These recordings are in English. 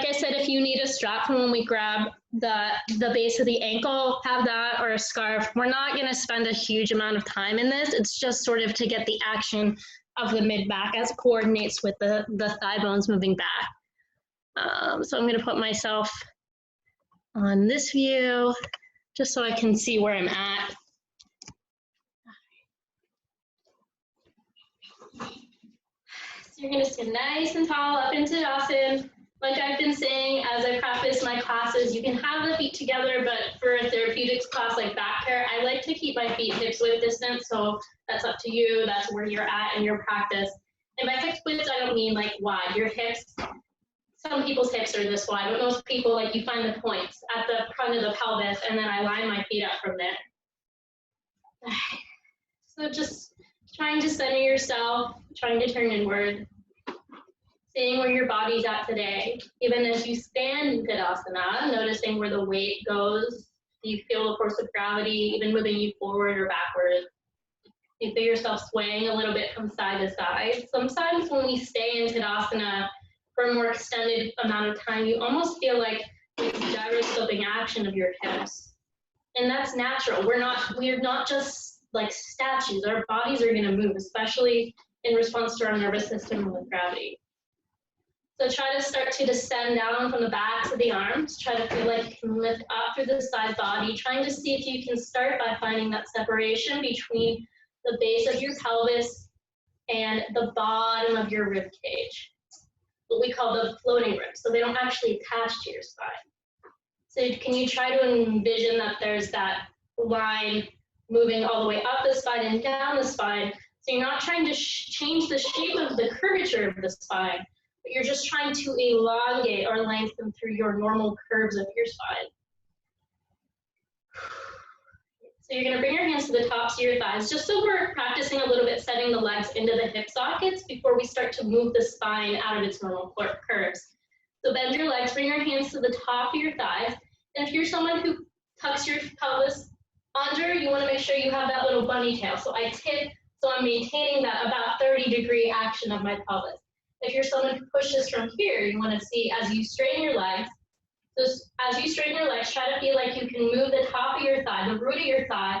I said, if you need a strap from when we grab the base of the ankle, have that, or a scarf. We're not going to spend a huge amount of time in this. It's just sort of to get the action of the mid-back as it coordinates with the thigh bones moving back. So I'm going to put myself on this view just so I can see where I'm at. So you're going to sit nice and tall up into Tadasana. Like I've been saying as I practice my classes, you can have the feet together, but for a therapeutics class like back care, I like to keep my feet hips width distance. So that's up to you. That's where you're at in your practice. And by hips width, I don't mean like wide. Your hips, some people's hips are this wide, but most people, like, you find the points at the front of the pelvis, and then I line my feet up from there. So just trying to center yourself, trying to turn inward, seeing where your body's at today. Even as you stand in Tadasana, noticing where the weight goes. Do you feel the force of gravity even moving you forward or backward? You feel yourself swaying a little bit from side to side. Sometimes when we stay in Tadasana for a more extended amount of time, you almost feel like gyroscoping action of your hips. And that's natural. We're not just like statues. Our bodies are going to move, especially in response to our nervous system with gravity. So try to start to descend down from the backs of the arms. Try to feel like you can lift up through the side body, trying to see if you can start by finding that separation between the base of your pelvis and the bottom of your rib cage, what we call the floating ribs. So they don't actually attach to your spine. So can you try to envision that there's that line moving all the way up the spine and down the spine? So you're not trying to change the shape of the curvature of the spine, but you're just trying to elongate or lengthen through your normal curves of your spine. So you're going to bring your hands to the tops of your thighs, just so we're practicing a little bit setting the legs into the hip sockets before we start to move the spine out of its normal curves. So bend your legs, bring your hands to the top of your thighs, and if you're someone who tucks your pelvis under, you want to make sure you have that little bunny tail. So I tip, so I'm maintaining that about 30-degree action of my pelvis. If you're someone who pushes from here, you want to see as you straighten your legs. So as you straighten your legs, try to feel like you can move the top of your thigh, the root of your thigh,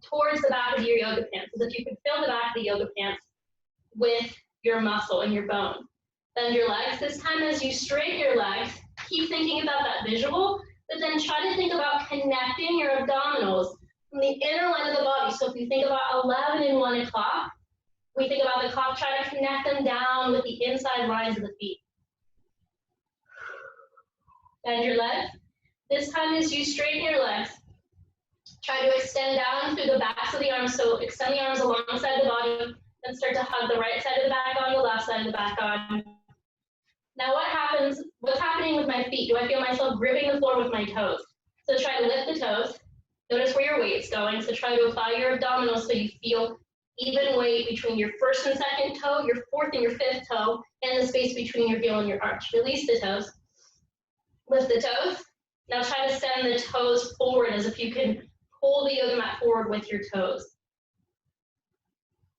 towards the back of your yoga pants, as if you could feel the back of the yoga pants with your muscle and your bone. Bend your legs. This time as you straighten your legs, keep thinking about that visual, but then try to think about connecting your abdominals from the inner line of the body. So if you think about 11 and 1 o'clock, we think about the clock, try to connect them down with the inside lines of the feet. Bend your legs. This time as you straighten your legs, try to extend down through the backs of the arms. So extend the arms alongside the body, then start to hug the right side of the back on, the left side of the back on. Now what's happening with my feet? Do I feel myself gripping the floor with my toes? So try to lift the toes. Notice where your weight's going. So try to apply your abdominals so you feel even weight between your first and second toe, your fourth and your fifth toe, and the space between your heel and your arch. Release the toes. Lift the toes. Now try to send the toes forward as if you can pull the yoga mat forward with your toes.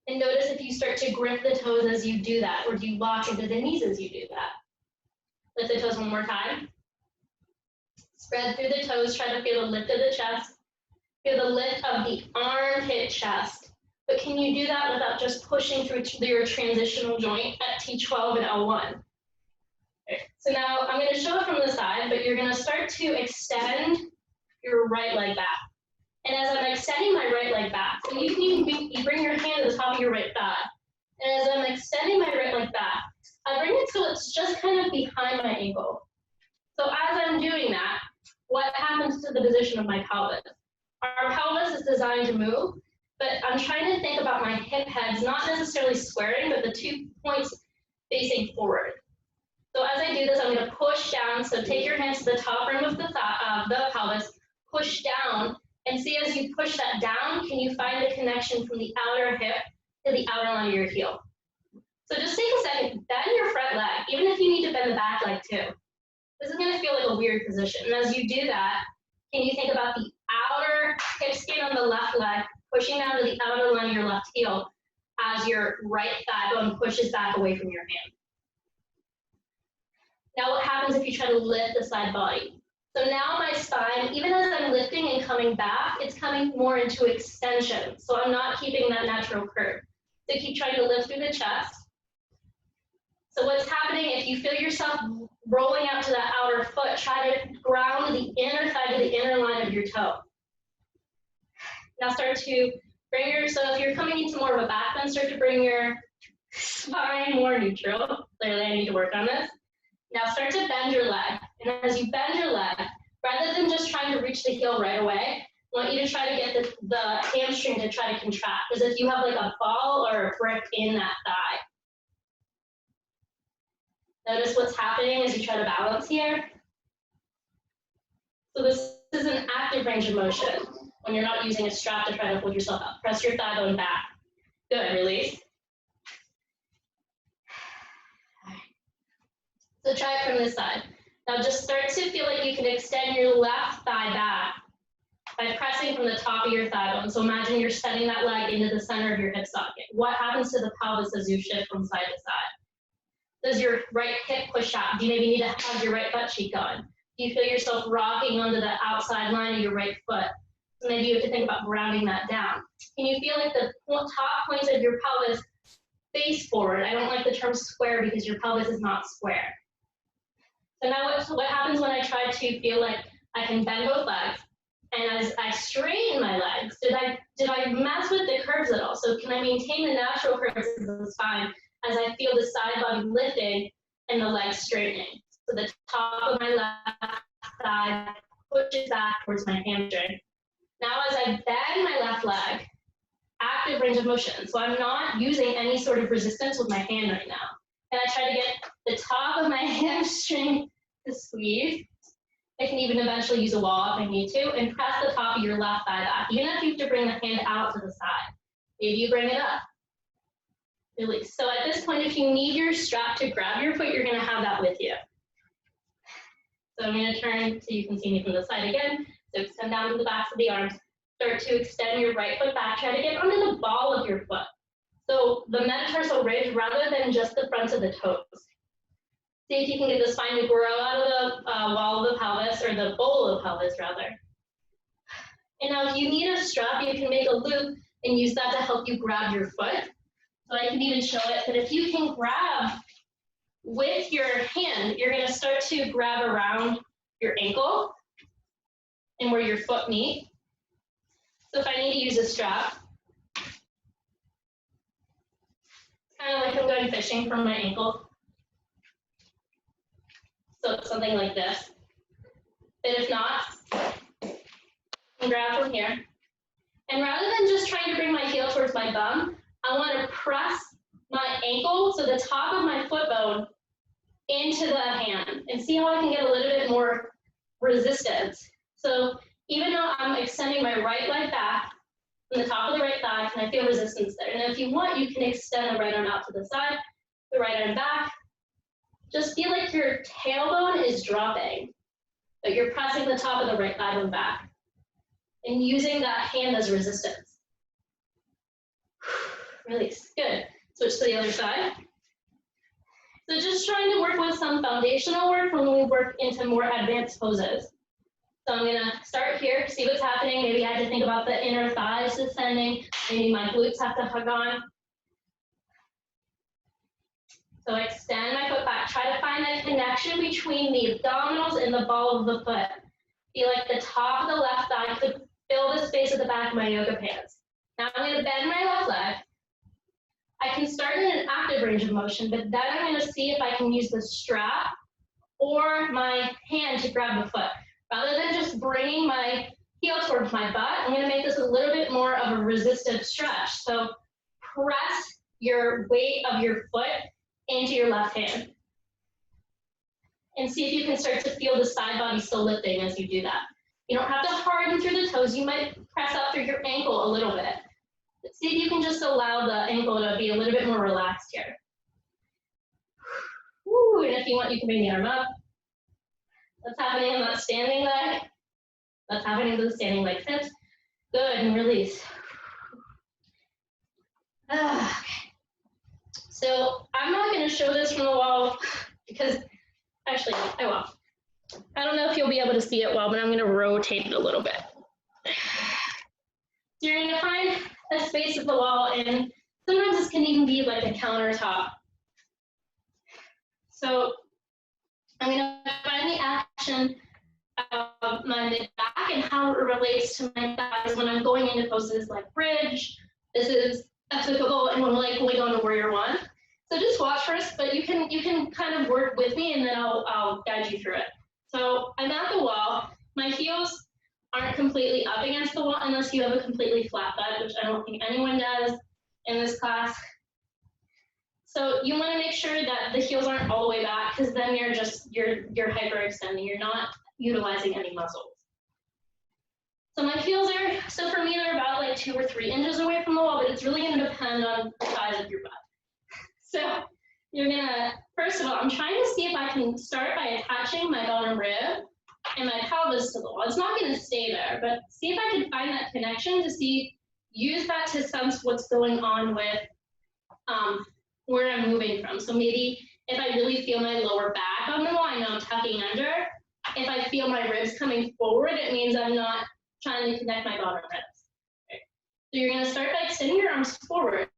And notice if you start to grip the toes as you do that, or do you lock into the knees as you do that. Lift the toes one more time. Spread through the toes, try to feel the lift of the chest. Feel the lift of the armpit chest. But can you do that without just pushing through your transitional joint at T12 and L1? Okay. So now I'm going to show it from the side, but you're going to start to extend your right leg back. And as I'm extending my right leg back, so you can even bring your hand to the top of your right thigh. And as I'm extending my right leg back, I bring it so it's just kind of behind my ankle. So as I'm doing that, what happens to the position of my pelvis? Our pelvis is designed to move, but I'm trying to think about my hip heads, not necessarily squaring, but the 2 points facing forward. So as I do this, I'm going to push down. So take your hands to the top rim of the pelvis, push down, and see as you push that down, can you find the connection from the outer hip to the outer line of your heel? So just take a second, bend your front leg, even if you need to bend the back leg too. This is going to feel like a weird position. And as you do that, can you think about the outer hip skin on the left leg, pushing down to the outer line of your left heel as your right thigh bone pushes back away from your hand. Now what happens if you try to lift the side body? So now my spine, even as I'm lifting and coming back, it's coming more into extension. So I'm not keeping that natural curve. So keep trying to lift through the chest. So what's happening, if you feel yourself rolling out to that outer foot, try to ground the inner thigh to the inner line of your toe. Now start to bring your, so if you're coming into more of a back bend, start to bring your spine more neutral. Clearly I need to work on this. Now start to bend your leg. And as you bend your leg, rather than just trying to reach the heel right away, I want you to try to get the hamstring to try to contract, as if you have like a ball or a brick in that thigh. Notice what's happening as you try to balance here. So this is an active range of motion when you're not using a strap to try to hold yourself up. Press your thigh bone back. Good, release. So try it from this side. Now just start to feel like you can extend your left thigh back by pressing from the top of your thigh bone. So imagine you're setting that leg into the center of your hip socket. What happens to the pelvis as you shift from side to side? Does your right hip push out? Do you maybe need to have your right butt cheek on? Do you feel yourself rocking onto the outside line of your right foot? So maybe you have to think about grounding that down. Can you feel like the top points of your pelvis face forward? I don't like the term square because your pelvis is not square. So now what happens when I try to feel like I can bend both legs, and as I straighten my legs, did I mess with the curves at all? So can I maintain the natural curves of the spine as I feel the side body lifting and the legs straightening? So the top of my left thigh pushes back towards my hamstring. Now as I bend my left leg, active range of motion. So I'm not using any sort of resistance with my hand right now. And I try to get the top of my hamstring to squeeze. I can even eventually use a wall if I need to, and press the top of your left thigh back. Even if you have to bring the hand out to the side, maybe you bring it up. Release. So at this point, if you need your strap to grab your foot, you're going to have that with you. So I'm going to turn so you can see me from the side again. So extend down to the backs of the arms. Start to extend your right foot back. Try to get under the ball of your foot. So the metatarsal ridge rather than just the fronts of the toes. See if you can get the spine to grow out of the wall of the pelvis, or the bowl of the pelvis rather. And now if you need a strap, you can make a loop and use that to help you grab your foot. So I can even show it, but if you can grab with your hand, you're going to start to grab around your ankle and where your foot meet. So if I need to use a strap, it's kind of like I'm going fishing from my ankle. So it's something like this. But if not, I can grab from here. And rather than just trying to bring my heel towards my bum, I want to press my ankle, so the top of my foot bone, into the hand, and see how I can get a little bit more resistance. So even though I'm extending my right leg back from the top of the right thigh, can I feel resistance there? And if you want, you can extend the right arm out to the side, the right arm back. Just feel like your tailbone is dropping, but you're pressing the top of the right thigh bone back and using that hand as resistance. Release. Good. Switch to the other side. So just trying to work with some foundational work when we work into more advanced poses. So I'm going to start here, see what's happening. Maybe I had to think about the inner thighs descending. Maybe my glutes have to hug on. So extend my foot back. Try to find that connection between the abdominals and the ball of the foot. Feel like the top of the left thigh could fill the space at the back of my yoga pants. Now I'm going to bend my left leg. I can start in an active range of motion, but then I'm going to see if I can use the strap or my hand to grab the foot. Rather than just bringing my heel towards my butt, I'm going to make this a little bit more of a resistive stretch. So press your weight of your foot into your left hand. And see if you can start to feel the side body still lifting as you do that. You don't have to harden through the toes. You might press up through your ankle a little bit. But see if you can just allow the ankle to be a little bit more relaxed here. Woo, and if you want, you can bring the arm up. What's happening in that standing leg? What's happening to the standing leg sit? Good, and release. Okay. So I'm not going to show this from the wall because Actually, I will. I don't know if you'll be able to see it well, but I'm going to rotate it a little bit. So you're going to find a space at the wall, and sometimes this can even be like a countertop. So I'm going to find the action of my mid-back and how it relates to my thighs when I'm going into poses like bridge. This is applicable and when like going on to warrior one. So just watch first, but you can kind of work with me and then I'll guide you through it. So I'm at the wall. My heels aren't completely up against the wall unless you have a completely flat butt, which I don't think anyone does in this class. So you want to make sure that the heels aren't all the way back because then you're hyperextending. You're not utilizing any muscles. So my heels are, so for me, they're about like 2 or 3 inches away from the wall, but it's really going to depend on the size of your butt. So you're gonna, first of all, I'm trying to see if I can start by attaching my bottom rib and my pelvis to the wall. It's not gonna stay there, but see if I can find that connection to see, use that to sense what's going on with where I'm moving from. So maybe if I really feel my lower back on the wall, I know I'm tucking under. If I feel my ribs coming forward, it means I'm not trying to connect my bottom ribs. Okay. So you're gonna start by extending your arms forward.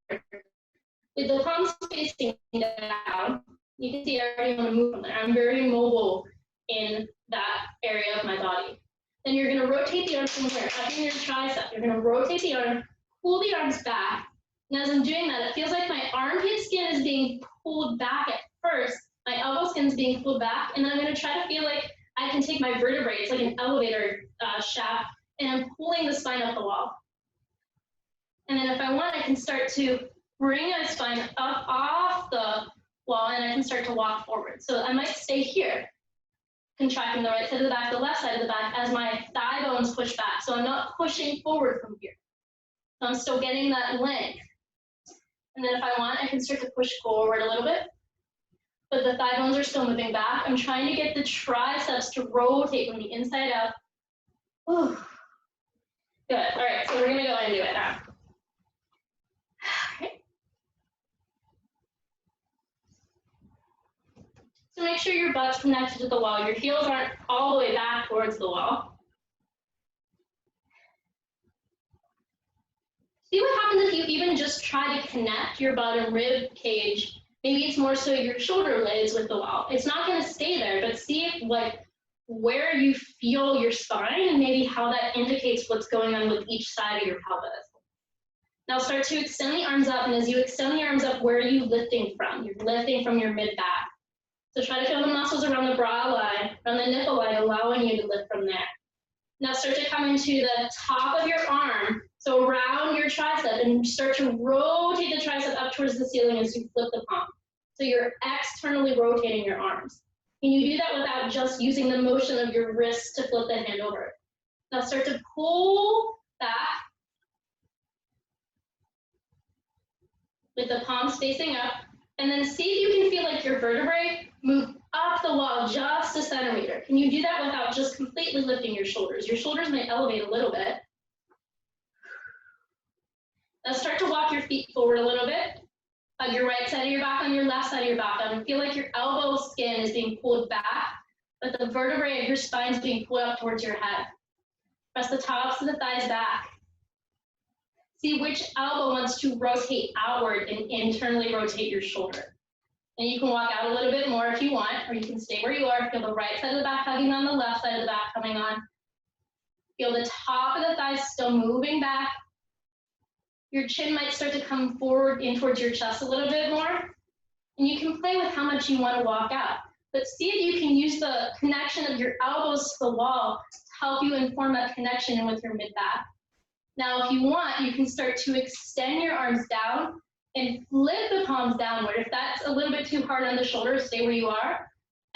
With the palms facing down, you can see I already want to move from there. I'm very mobile in that area of my body. Then you're going to rotate the arms from here, up in your tricep. You're going to rotate the arm, pull the arms back. And as I'm doing that, it feels like my armpit skin is being pulled back at first. My elbow skin is being pulled back. And then I'm going to try to feel like I can take my vertebrae, it's like an elevator shaft, and I'm pulling the spine up the wall. And then if I want, I can start to bring my spine up off the wall and I can start to walk forward. So I might stay here, contracting the right side of the back, the left side of the back as my thigh bones push back. So I'm not pushing forward from here. So I'm still getting that length. And then if I want, I can start to push forward a little bit. But the thigh bones are still moving back. I'm trying to get the triceps to rotate from the inside out. Whew. Good. All right, so we're going to go and do it now. Okay. So make sure your butt's connected to the wall. Your heels aren't all the way back towards the wall. See what happens if you even just try to connect your bottom rib cage. Maybe it's more so your shoulder blades with the wall. It's not going to stay there, but see if, like, where you feel your spine and maybe how that indicates what's going on with each side of your pelvis. Now start to extend the arms up, and as you extend the arms up, where are you lifting from? You're lifting from your mid-back. So try to feel the muscles around the brow line, around the nipple line, allowing you to lift from there. Now start to come into the top of your arm, so around your tricep, and start to rotate the tricep up towards the ceiling as you flip the palm. So you're externally rotating your arms. And you do that without just using the motion of your wrist to flip the hand over. Now start to pull back with the palms facing up, and then see if you can feel like your vertebrae move up the wall just a centimeter. Can you do that without just completely lifting your shoulders? Your shoulders may elevate a little bit. Now start to walk your feet forward a little bit. Hug your right side of your back on your left side of your back. And feel like your elbow skin is being pulled back, but the vertebrae of your spine is being pulled up towards your head. Press the tops of the thighs back. See which elbow wants to rotate outward and internally rotate your shoulder. And you can walk out a little bit more if you want, or you can stay where you are. Feel the right side of the back hugging on the left side of the back coming on. Feel the top of the thighs still moving back. Your chin might start to come forward in towards your chest a little bit more. And you can play with how much you want to walk out. But see if you can use the connection of your elbows to the wall to help you inform that connection in with your mid-back. Now, if you want, you can start to extend your arms down and flip the palms downward. If that's a little bit too hard on the shoulders, stay where you are.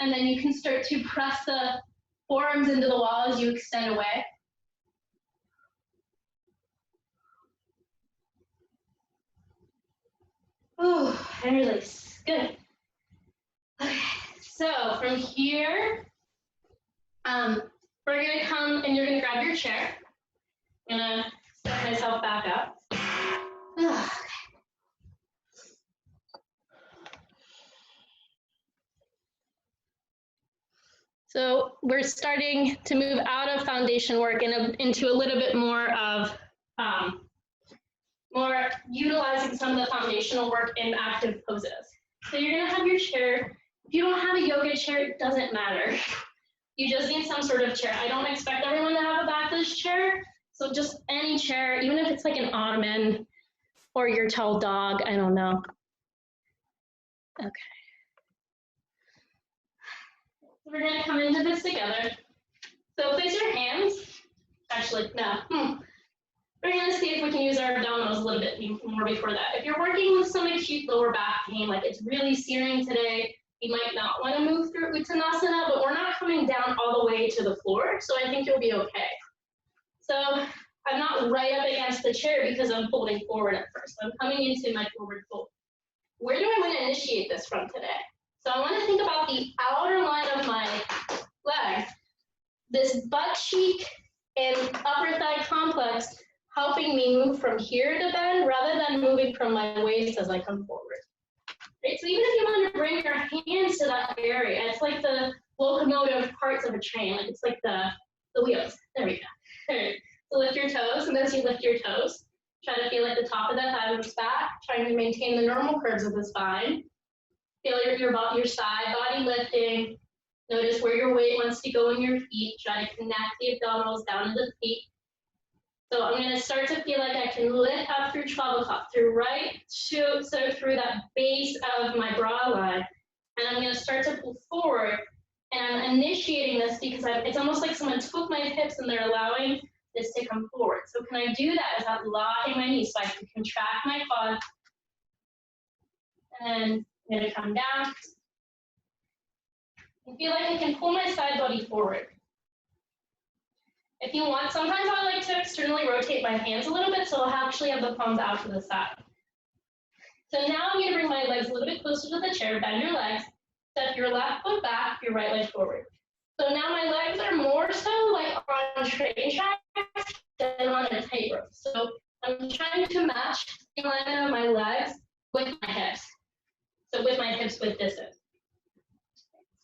And then you can start to press the forearms into the wall as you extend away. Oh, and release. Good. Okay, so from here, we're going to come and you're going to grab your chair. I'm going to set myself back up. Okay. So we're starting to move out of foundation work and into a little bit more of more utilizing some of the foundational work in active poses. So you're gonna have your chair. If you don't have a yoga chair, it doesn't matter. You just need some sort of chair. I don't expect everyone to have a backless chair. So just any chair, even if it's like an ottoman or your tall dog, I don't know. Okay. So we're gonna come into this together. So place your hands, actually, no. We're gonna see if we can use our abdominals a little bit more before that. If you're working with some acute lower back pain, like it's really searing today, you might not wanna move through Uttanasana, but we're not coming down all the way to the floor, so I think you'll be okay. So I'm not right up against the chair because I'm folding forward at first. I'm coming into my forward fold. Where do I wanna initiate this from today? So I wanna think about the outer line of my leg, this butt cheek and upper thigh complex helping me move from here to bend rather than moving from my waist as I come forward. Right? So even if you want to bring your hands to that area, it's like the locomotive parts of a train, like it's like the wheels. There we go. So lift your toes, and as you lift your toes, try to feel like the top of the thigh moves back, trying to maintain the normal curves of the spine. Feel your side body lifting. Notice where your weight wants to go in your feet. Try to connect the abdominals down to the feet. So I'm going to start to feel like I can lift up through travel cup, through through that base of my broad line. And I'm going to start to pull forward. And I'm initiating this because it's almost like someone took my hips and they're allowing this to come forward. So can I do that without locking my knees? So I can contract my quad. And then I'm going to come down. And feel like I can pull my side body forward. If you want, sometimes I like to externally rotate my hands a little bit, so I'll actually have the palms out to the side. So now I'm going to bring my legs a little bit closer to the chair, bend your legs, step your left foot back, your right leg forward. So now my legs are more so like on train tracks than on a tightrope. So I'm trying to match the alignment of my legs with my hips. So with my hips with distance.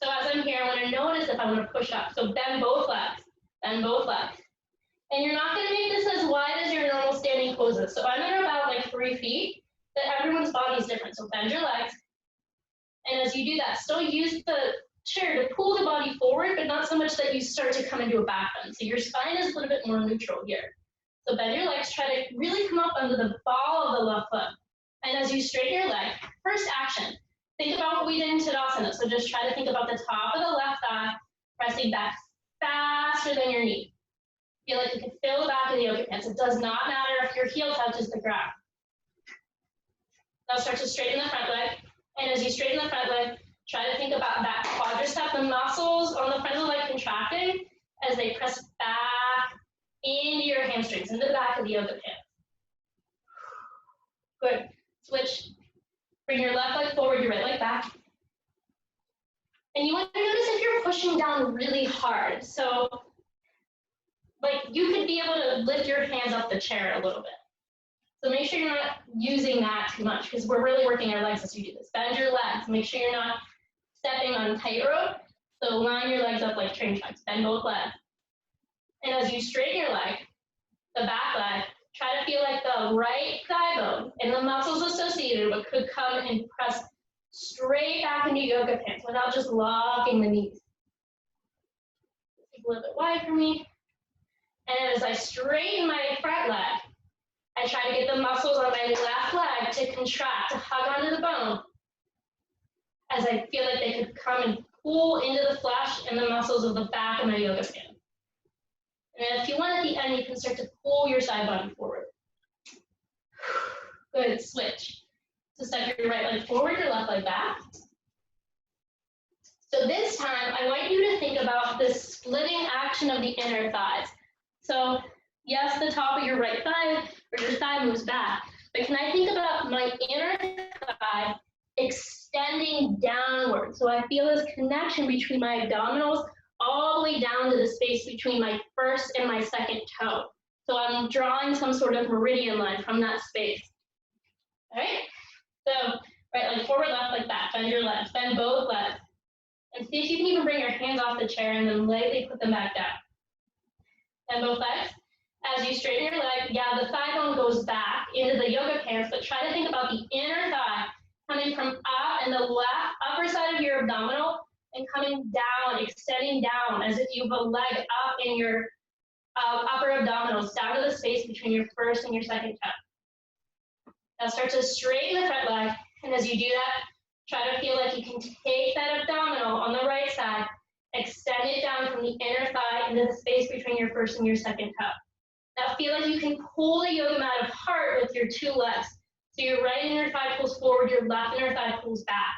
So as I'm here, I want to notice if I want to push up. So bend both legs. Bend both legs. And you're not going to make this as wide as your normal standing poses. So I'm at about like 3 feet, but everyone's body is different. So bend your legs. And as you do that, still use the chair to pull the body forward, but not so much that you start to come into a back bend. So your spine is a little bit more neutral here. So bend your legs, try to really come up under the ball of the left foot. And as you straighten your leg, first action, think about what we did in Tadasana. So just try to think about the top of the left thigh, pressing back faster than your knee. Feel like you can feel the back of the yoga pants. It does not matter if your heel touches the ground. Now start to straighten the front leg. And as you straighten the front leg, try to think about that quadricep, the muscles on the front of the leg contracting as they press back into your hamstrings, into the back of the yoga pants. Good. Switch. Bring your left leg forward, your right leg back. And you want to notice if you're pushing down really hard. So, like, you could be able to lift your hands off the chair a little bit. So make sure you're not using that too much because we're really working our legs as you do this. Bend your legs. Make sure you're not stepping on tightrope. So line your legs up like train tracks. Bend both legs. And as you straighten your leg, the back leg, try to feel like the right thigh bone and the muscles associated with could come and press straight back into yoga pants without just locking the knees. Take a little bit wide for me. And as I straighten my front leg, I try to get the muscles on my left leg to contract, to hug onto the bone, as I feel like they could come and pull into the flesh and the muscles of the back of my yoga pants. And if you want at the end, you can start to pull your side body forward. Good, switch. So step your right leg forward, your left leg back. So this time, I want you to think about this splitting action of the inner thighs. So yes, the top of your right thigh or your thigh moves back, but can I think about my inner thigh extending downward? So I feel this connection between my abdominals all the way down to the space between my first and my second toe. So I'm drawing some sort of meridian line from that space. All right? So right leg forward, left leg back. Bend your legs. Bend both legs. And see if you can even bring your hands off the chair and then lightly put them back down. And both legs. As you straighten your leg, yeah, the thigh bone goes back into the yoga pants, but try to think about the inner thigh coming from up and the left upper side of your abdominal and coming down, extending down as if you have a leg up in your upper abdominals, down to the space between your first and your second toe. Now start to straighten the front leg, and as you do that, try to feel like you can take that abdominal on the right side, extend it down from the inner thigh into the space between your first and your second toe. Now feel like you can pull the yoga mat apart with your two legs. So your right inner thigh pulls forward, your left inner thigh pulls back.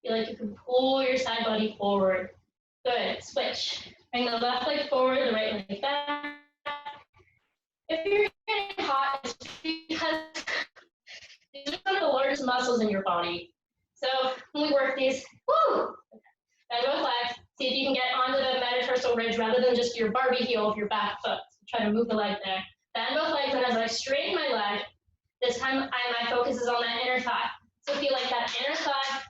Feel like you can pull your side body forward. Good, switch. Bring the left leg forward, the right leg back. If you're getting hot, it's because these are some of the largest muscles in your body. So when we work these, woo! Bend both legs. See if you can get onto the metatarsal ridge rather than just your Barbie heel of your back foot. So try to move the leg there. Bend both legs, and as I straighten my leg, this time my focus is on that inner thigh. So feel like that inner thigh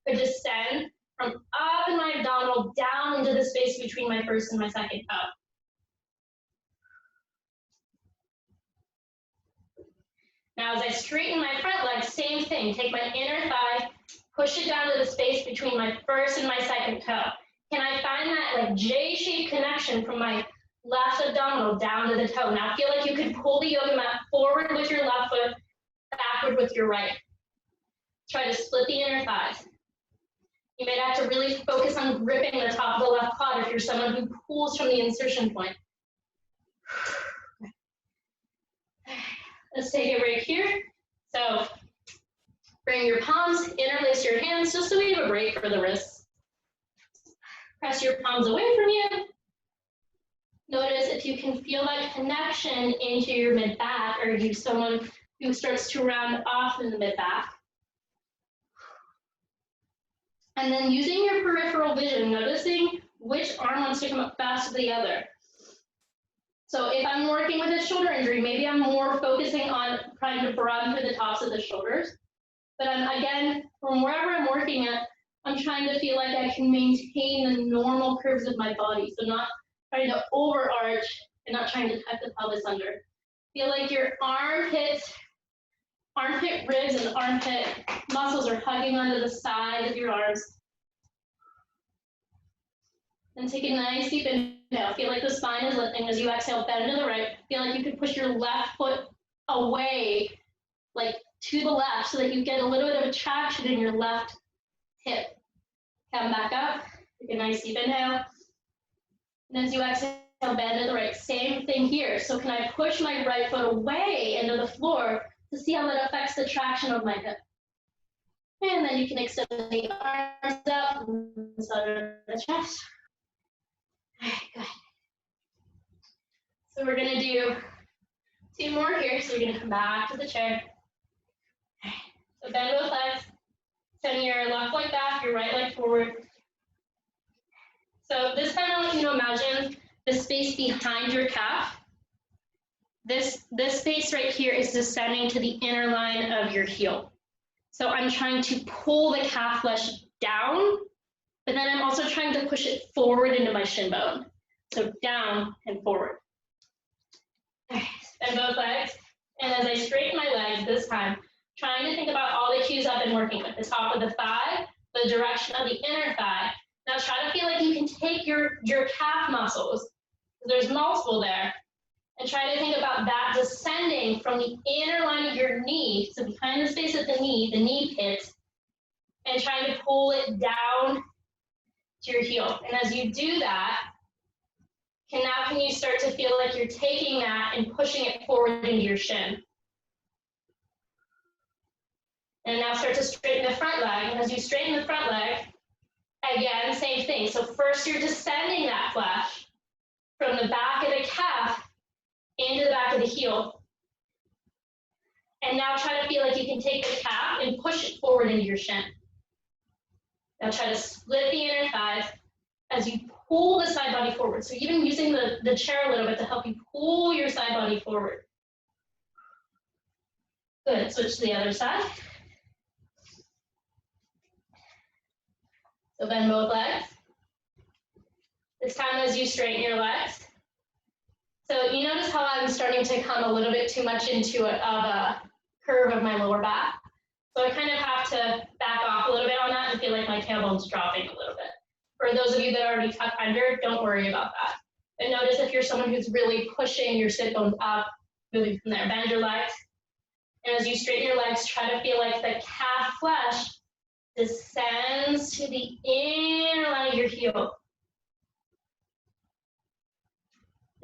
could descend from up in my abdominal down into the space between my first and my second toe. Now as I straighten my front leg, same thing. Take my inner thigh, push it down to the space between my first and my second toe. Can I find that like J-shaped connection from my left abdominal down to the toe? Now feel like you could pull the yoga mat forward with your left foot, backward with your right. Try to split the inner thighs. You may have to really focus on gripping the top of the left quad if you're someone who pulls from the insertion point. Let's take a break here. So bring your palms, interlace your hands just so we have a break for the wrists. Press your palms away from you. Notice if you can feel that connection into your mid-back, or you someone who starts to round off in the mid-back. And then using your peripheral vision, noticing which arm wants to come up fast to the other. So if I'm working with a shoulder injury, maybe I'm more focusing on trying to broaden through the tops of the shoulders. But again, from wherever I'm working at, I'm trying to feel like I can maintain the normal curves of my body. So not trying to overarch and not trying to tuck the pelvis under. Feel like your armpit ribs and armpit muscles are hugging onto the sides of your arms. And take a nice deep inhale. Feel like the spine is lifting as you exhale, bend to the right. Feel like you could push your left foot away, like to the left, so that you get a little bit of a traction in your left hip. Come back up, take a nice deep inhale. And as you exhale, bend to the right. Same thing here. So can I push my right foot away into the floor to see how that affects the traction of my hip? And then you can extend the arms up under the chest. All right, good. So we're gonna do 2 more here. So you're gonna come back to the chair. All right. So bend both legs. Send your left leg back, your right leg forward. So this time I want you to imagine the space behind your calf. This space right here is descending to the inner line of your heel. So I'm trying to pull the calf flesh down, but then I'm also trying to push it forward into my shin bone. So down and forward. All right, bend both legs. And as I straighten my legs this time, trying to think about all the cues I've been working with. The top of the thigh, the direction of the inner thigh. Now try to feel like you can take your calf muscles, there's multiple there, and try to think about that descending from the inner line of your knee, so behind the space of the knee pit, and trying to pull it down to your heel. And as you do that, can you start to feel like you're taking that and pushing it forward into your shin? And now start to straighten the front leg. And as you straighten the front leg, again, same thing. So first you're descending that flesh from the back of the calf into the back of the heel. And now try to feel like you can take the calf and push it forward into your shin. Now try to split the inner thighs as you pull the side body forward. So even using the chair a little bit to help you pull your side body forward. Good, switch to the other side. So bend both legs. This time as you straighten your legs. So you notice how I'm starting to come a little bit too much into a curve of my lower back. So I kind of have to back off a little bit on that and feel like my tailbone's dropping a little bit. For those of you that already tuck under, don't worry about that. And notice if you're someone who's really pushing your sit bones up, moving from there, bend your legs. And as you straighten your legs, try to feel like the calf flesh descends to the inner line of your heel.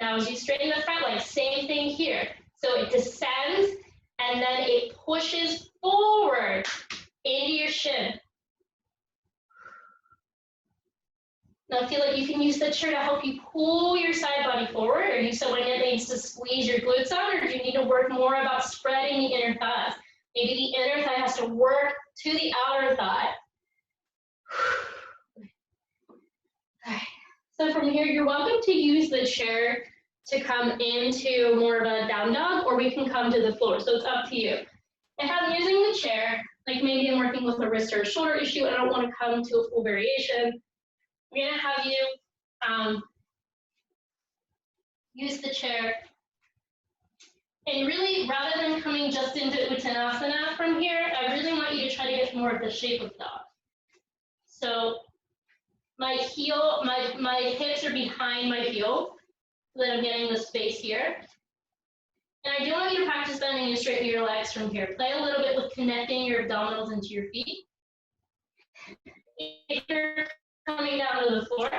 Now as you straighten the front leg, same thing here. So it descends and then it pushes forward into your shin. Now feel like you can use the chair to help you pull your side body forward. Are you someone that needs to squeeze your glutes out, or do you need to work more about spreading the inner thighs? Maybe the inner thigh has to work to the outer thigh. All right. So from here, you're welcome to use the chair to come into more of a down dog, or we can come to the floor. So it's up to you. If I'm using the chair, like maybe I'm working with a wrist or a shoulder issue and I don't want to come to a full variation, I'm going to have you use the chair. And really, rather than coming just into Uttanasana from here, I really want you to try to get more of the shape of dog. So my heel, my hips are behind my heel, so that I'm getting the space here. And I do want you to practice bending and straightening your legs from here. Play a little bit with connecting your abdominals into your feet. If you're coming down to the floor,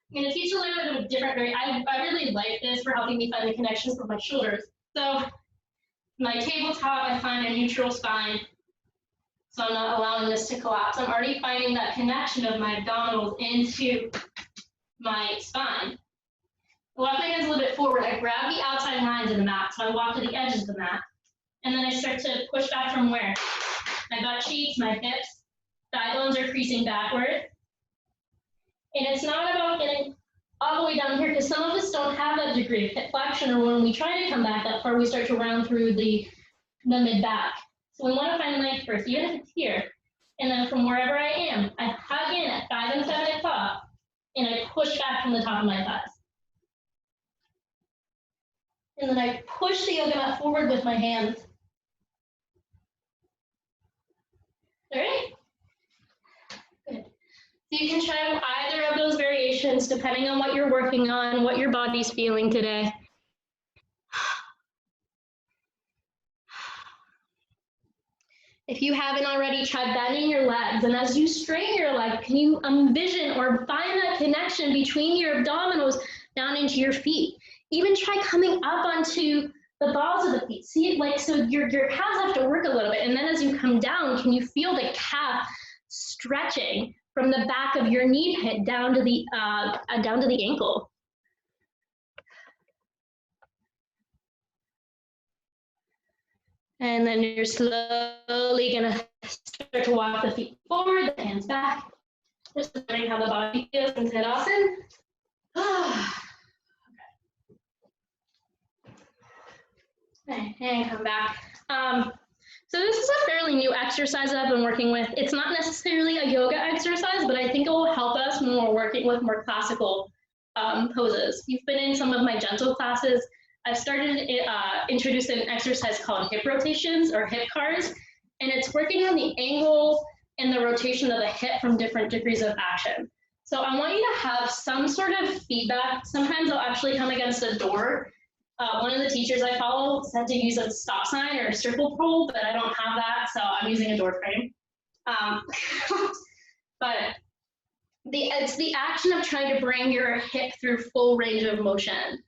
I'm going to teach a little bit of a different way. I really like this for helping me find the connections with my shoulders. So my tabletop, I find a neutral spine. So I'm not allowing this to collapse. I'm already finding that connection of my abdominals into my spine. I walk my hands a little bit forward. I grab the outside lines of the mat. So I walk to the edges of the mat. And then I start to push back from where? My butt cheeks, my hips, thigh bones are creasing backward. And it's not about getting all the way down here, because some of us don't have that degree of hip flexion, or when we try to come back that far, we start to round through the mid-back. So we want to find length first, even if it's here. And then from wherever I am, I hug in at 5 and 7 o'clock, and I push back from the top of my thighs. And then I push the yoga mat forward with my hands. All right? Good. So you can try either of those variations depending on what you're working on, what your body's feeling today. If you haven't already, try bending your legs. And as you straighten your leg, can you envision or find that connection between your abdominals down into your feet? Even try coming up onto the balls of the feet. See, like, so your calves have to work a little bit. And then as you come down, can you feel the calf stretching from the back of your knee pit down to the ankle? And then you're slowly gonna start to walk the feet forward, the hands back. Just learning how the body feels in Tadasana. Okay, and come back. So this is a fairly new exercise that I've been working with. It's not necessarily a yoga exercise, but I think it will help us when we're working with more classical poses. You've been in some of my gentle classes. I've started introducing an exercise called hip rotations or hip cars, and it's working on the angle and the rotation of the hip from different degrees of action. So I want you to have some sort of feedback. Sometimes I'll actually come against a door. One of the teachers I follow said to use a stop sign or a circle pole, but I don't have that, so I'm using a door frame. But it's the action of trying to bring your hip through full range of motion.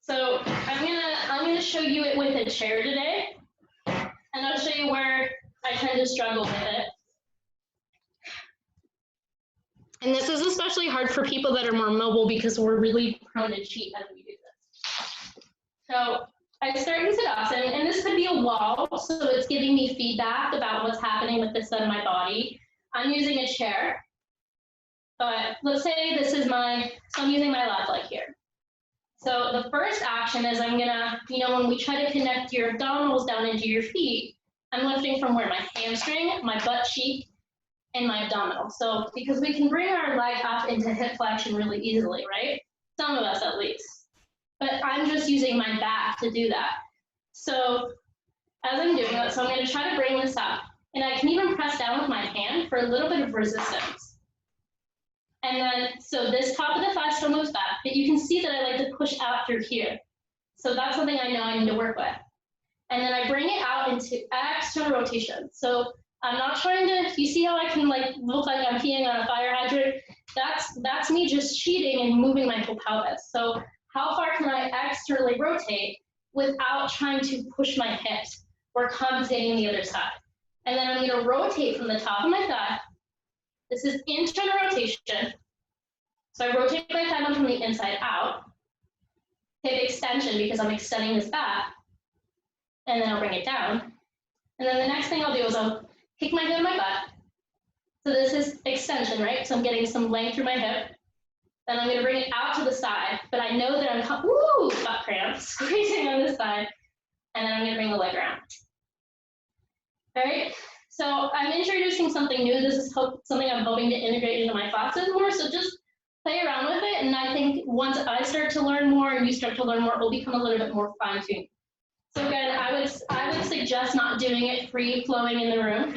So I'm gonna show you it with a chair today, and I'll show you where I tend to struggle with it. And this is especially hard for people that are more mobile because we're really prone to cheat as we do this. So I start in Tadasana, and this could be a wall, so it's giving me feedback about what's happening with this side of my body. I'm using a chair, but let's say this is so I'm using my left leg here. So the first action is I'm gonna, when we try to connect your abdominals down into your feet, I'm lifting from where? My hamstring, my butt cheek, and my abdominal. So because we can bring our leg up into hip flexion really easily, right? Some of us at least. But I'm just using my back to do that. So as I'm doing that, so I'm going to try to bring this up. And I can even press down with my hand for a little bit of resistance. And then, so this top of the thigh still moves back, but you can see that I like to push out through here. So that's something I know I need to work with. And then I bring it out into external rotation. So I'm not trying to, you see how I can like look like I'm peeing on a fire hydrant? That's me just cheating and moving my whole pelvis. So how far can I externally rotate without trying to push my hips or compensating the other side? And then I'm gonna rotate from the top of my thigh. This is internal rotation. So I rotate my thigh bone from the inside out. Hip extension because I'm extending this back. And then I'll bring it down. And then the next thing I'll do is I'll kick my hip in my butt. So this is extension, right? So I'm getting some length through my hip. Then I'm gonna bring it out to the side, but I know that I'm, woo, butt cramp, squeezing on this side. And then I'm gonna bring the leg around. All right, so I'm introducing something new. This is something I'm hoping to integrate into my classes more, so just play around with it. And I think once I start to learn more and you start to learn more, it will become a little bit more fine-tuned. So again, I would suggest not doing it free-flowing in the room.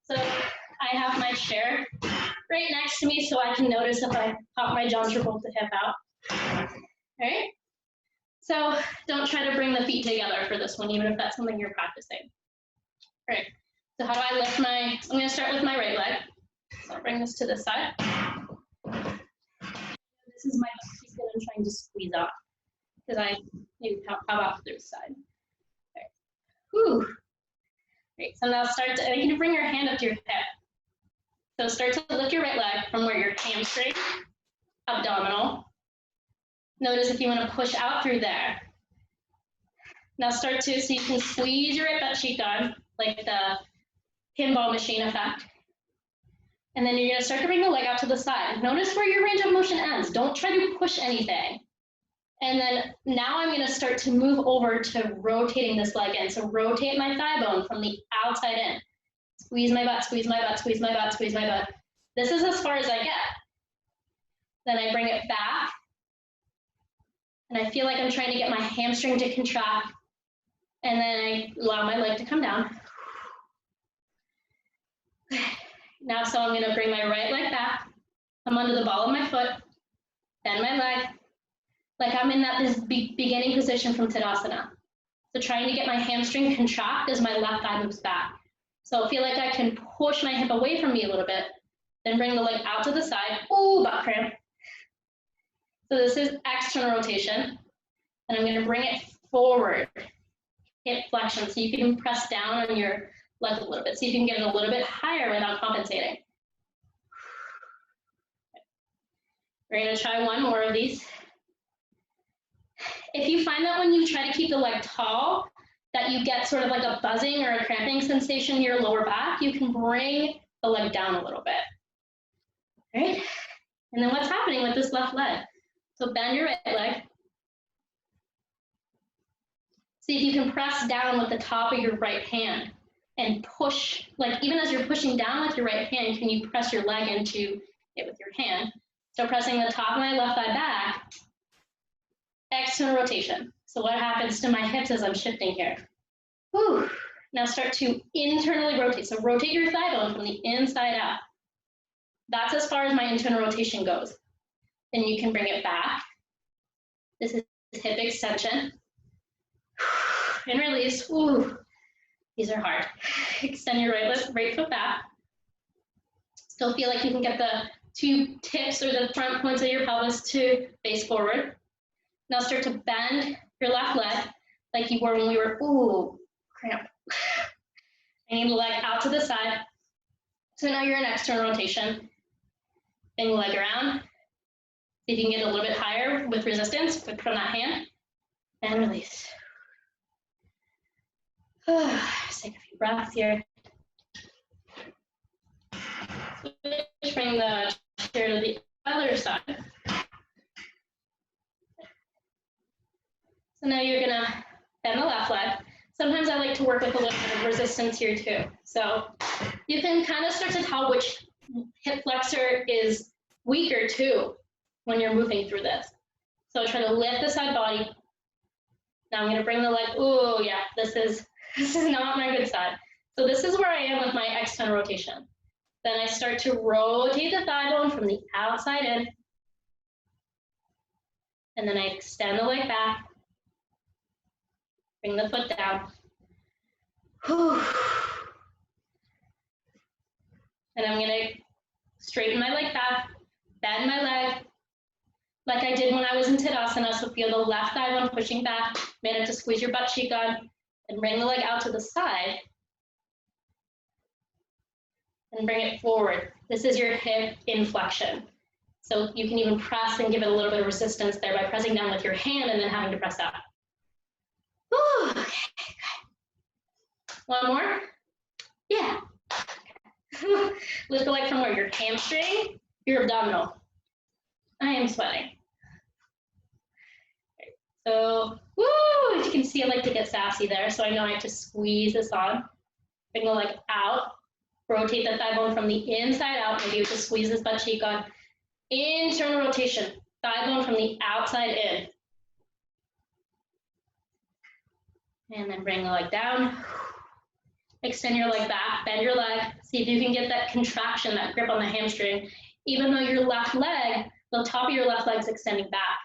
So I have my chair right next to me so I can notice if I pop my John Travolta hip out. All right? So don't try to bring the feet together for this one, even if that's something you're practicing. All right, so how do I lift I'm gonna start with my right leg. So I'll bring this to this side. This is my butt cheek that I'm trying to squeeze out because I maybe pop out to this side. Okay. Whew. Great, so now and you can bring your hand up to your hip. So start to lift your right leg from where your hamstring, abdominal. Notice if you want to push out through there. Now so you can squeeze your right butt cheek on, like the pinball machine effect. And then you're going to start to bring the leg out to the side. Notice where your range of motion ends. Don't try to push anything. And then now I'm going to start to move over to rotating this leg in. So rotate my thigh bone from the outside in. Squeeze my butt, squeeze my butt, squeeze my butt, squeeze my butt. This is as far as I get. Then I bring it back. And I feel like I'm trying to get my hamstring to contract. And then I allow my leg to come down. Now, so I'm gonna bring my right leg back. I'm under the ball of my foot, bend my leg, like I'm in this beginning position from Tadasana. So trying to get my hamstring contract as my left thigh moves back. So I feel like I can push my hip away from me a little bit, then bring the leg out to the side. Ooh, butt cramp. So this is external rotation. And I'm gonna bring it forward, hip flexion. So you can press down on your leg a little bit. See if you can get it a little bit higher without compensating. We're gonna try one more of these. If you find that when you try to keep the leg tall, that you get sort of like a buzzing or a cramping sensation in your lower back, you can bring the leg down a little bit. All right? And then what's happening with this left leg? So bend your right leg. See if you can press down with the top of your right hand and push, like even as you're pushing down with your right hand, can you press your leg into it with your hand? So pressing the top of my left thigh back, external rotation. So what happens to my hips as I'm shifting here? Whew. Now start to internally rotate. So rotate your thigh bone from the inside out. That's as far as my internal rotation goes. Then you can bring it back. This is hip extension. And release. Ooh, these are hard. Extend your right foot back. Still feel like you can get the two tips or the front points of your pelvis to face forward. Now start to bend your left leg like you were when we were, ooh, cramp. I need the leg out to the side. So now you're in external rotation. Bring the leg around. See if you can get a little bit higher with resistance from that hand. And release. Just take a few breaths here. Bring the chair to the other side. So now you're gonna bend the left leg. Sometimes I like to work with a little bit of resistance here too. So you can kind of start to tell which hip flexor is weaker too when you're moving through this. So try to lift the side body. Now I'm going to bring the leg. Oh yeah, this is not my good side. So this is where I am with my external rotation. Then I start to rotate the thigh bone from the outside in. And then I extend the leg back. Bring the foot down. Whew. And I'm going to straighten my leg back, bend my leg, like I did when I was in Tadasana. So feel the left thigh bone pushing back, manage to squeeze your butt cheek on, and bring the leg out to the side. And bring it forward. This is your hip inflection. So you can even press and give it a little bit of resistance there by pressing down with your hand and then having to press out. Whew. Okay, good. One more. Yeah. Lift the leg from where? Your hamstring, your abdominal. I am sweating. So, woo! If you can see, I like to get sassy there, so I know I have to squeeze this on. Bring the leg out. Rotate the thigh bone from the inside out. Maybe you just squeeze this butt cheek on. Internal rotation. Thigh bone from the outside in. And then bring the leg down. Extend your leg back, bend your leg. See if you can get that contraction, that grip on the hamstring. Even though your left leg, the top of your left leg is extending back.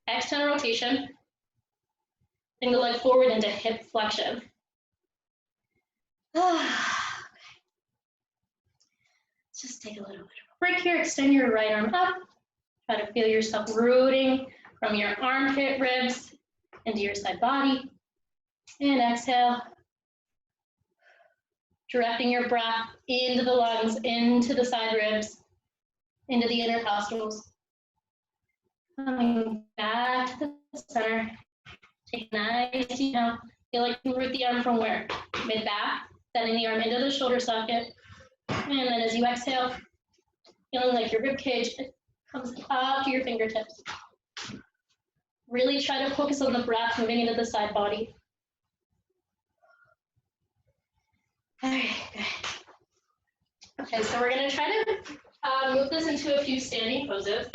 External rotation. Bring the leg forward into hip flexion. Let's just take a little bit of a break here. Extend your right arm up. Try to feel yourself rooting from your armpit ribs into your side body. And exhale. Directing your breath into the lungs, into the side ribs, into the intercostals. Coming back to the center. Take a nice deep inhale. Feel like you root the arm from where? Mid-back. Sending the arm into the shoulder socket. And then as you exhale, feeling like your rib cage comes up to your fingertips. Really try to focus on the breath moving into the side body. All right, good. Okay, so we're going to try to move this into a few standing poses.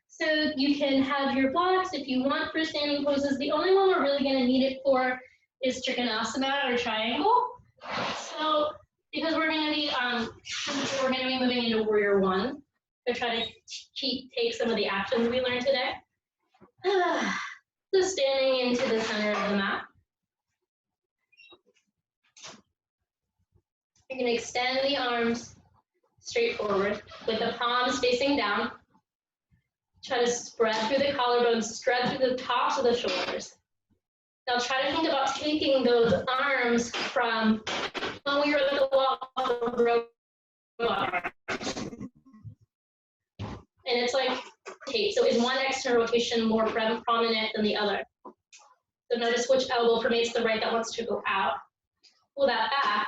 So you can have your blocks if you want for standing poses. The only one we're really going to need it for is Trikonasana or triangle. So because we're going to be moving into Warrior One, to try to take some of the actions we learned today. So standing into the center of the mat. You're going to extend the arms straight forward with the palms facing down. Try to spread through the collarbones, spread through the tops of the shoulders. Now try to think about taking those arms from when we were at the wall of robot. And it's like tape. So is one external rotation more prominent than the other? So notice which elbow permeates the right that wants to go out. Pull that back.